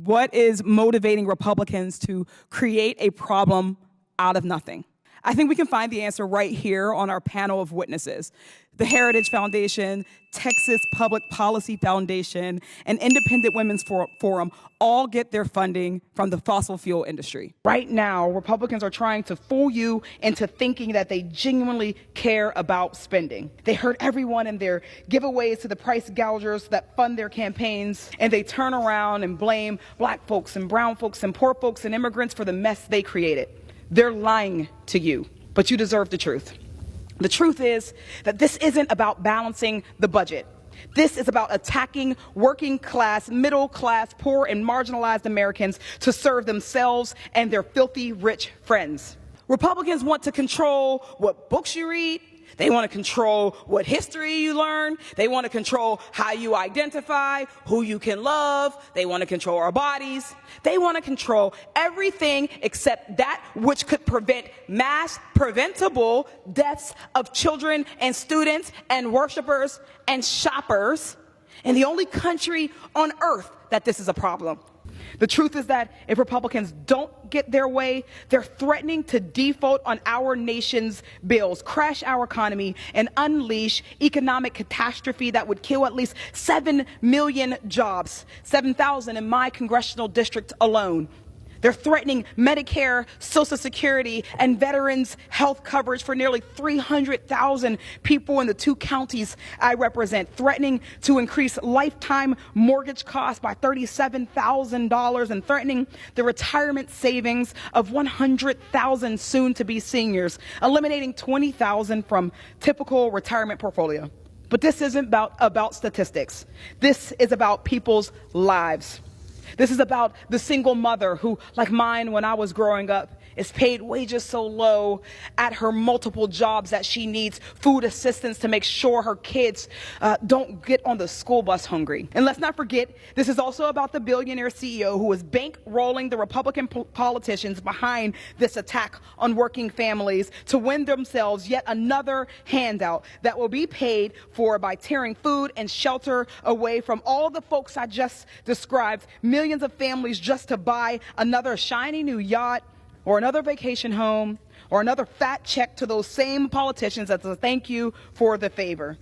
What is motivating Republicans to create a problem out of nothing? I think we can find the answer right here on our panel of witnesses. The Heritage Foundation, Texas Public Policy Foundation, and Independent Women's Forum all get their funding from the fossil fuel industry. Right now, Republicans are trying to fool you into thinking that they genuinely care about spending. They hurt everyone in their giveaways to the price gougers that fund their campaigns, and they turn around and blame black folks and brown folks and poor folks and immigrants for the mess they created. They're lying to you, but you deserve the truth. The truth is that this isn't about balancing the budget. This is about attacking working class, middle class, poor, and marginalized Americans to serve themselves and their filthy rich friends. Republicans want to control what books you read. They want to control what history you learn. They want to control how you identify, who you can love. They want to control our bodies. They want to control everything except that which could prevent mass preventable deaths of children and students and worshipers and shoppers in the only country on earth that this is a problem. The truth is that if Republicans don't get their way, they're threatening to default on our nation's bills, crash our economy, and unleash economic catastrophe that would kill at least 7 million jobs, 7,000 in my congressional district alone. They're threatening Medicare, Social Security, and veterans' health coverage for nearly 300,000 people in the 2 counties I represent, threatening to increase lifetime mortgage costs by $37,000, and threatening the retirement savings of 100,000 soon-to-be seniors, eliminating 20,000 from typical retirement portfolio. But this isn't about statistics. This is about people's lives. This is about the single mother who, like mine when I was growing up, is paid wages so low at her multiple jobs that she needs food assistance to make sure her kids don't get on the school bus hungry. And let's not forget, this is also about the billionaire CEO who is bankrolling the Republican politicians behind this attack on working families to win themselves yet another handout that will be paid for by tearing food and shelter away from all the folks I just described, millions of families just to buy another shiny new yacht, or another vacation home, or another fat check to those same politicians as a thank you for the favor.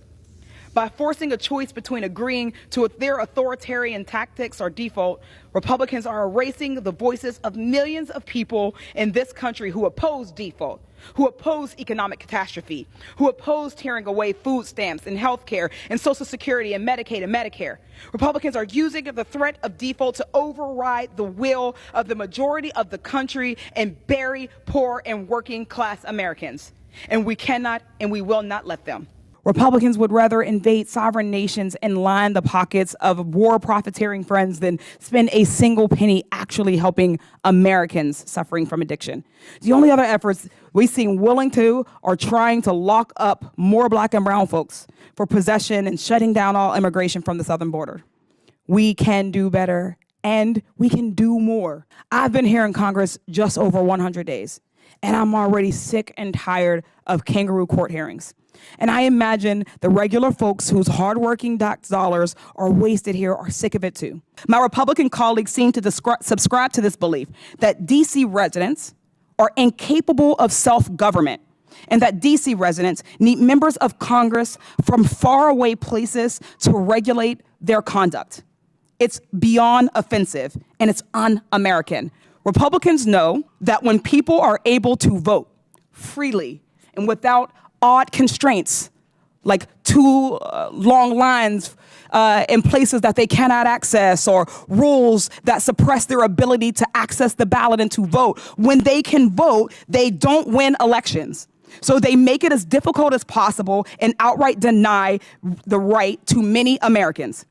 By forcing a choice between agreeing to their authoritarian tactics or default, Republicans are erasing the voices of millions of people in this country who oppose default, who oppose economic catastrophe, who oppose tearing away food stamps and health care and Social Security and Medicaid and Medicare. Republicans are using the threat of default to override the will of the majority of the country and bury poor and working class Americans. And we cannot and we will not let them. Republicans would rather invade sovereign nations and line the pockets of war profiteering friends than spend a single penny actually helping Americans suffering from addiction. The only other efforts we seem willing to are trying to lock up more black and brown folks for possession and shutting down all immigration from the southern border. We can do better, and we can do more. I've been here in Congress just over 100 days, and I'm already sick and tired of kangaroo court hearings. And I imagine the regular folks whose hardworking dollars are wasted here are sick of it too. My Republican colleagues seem to subscribe to this belief that DC residents are incapable of self-government and that DC residents need members of Congress from faraway places to regulate their conduct. It's beyond offensive and it's un-American. Republicans know that when people are able to vote freely and without odd constraints, like too long lines in places that they cannot access, or rules that suppress their ability to access the ballot and to vote. When they can vote, they don't win elections. So they make it as difficult as possible and outright deny the right to many Americans.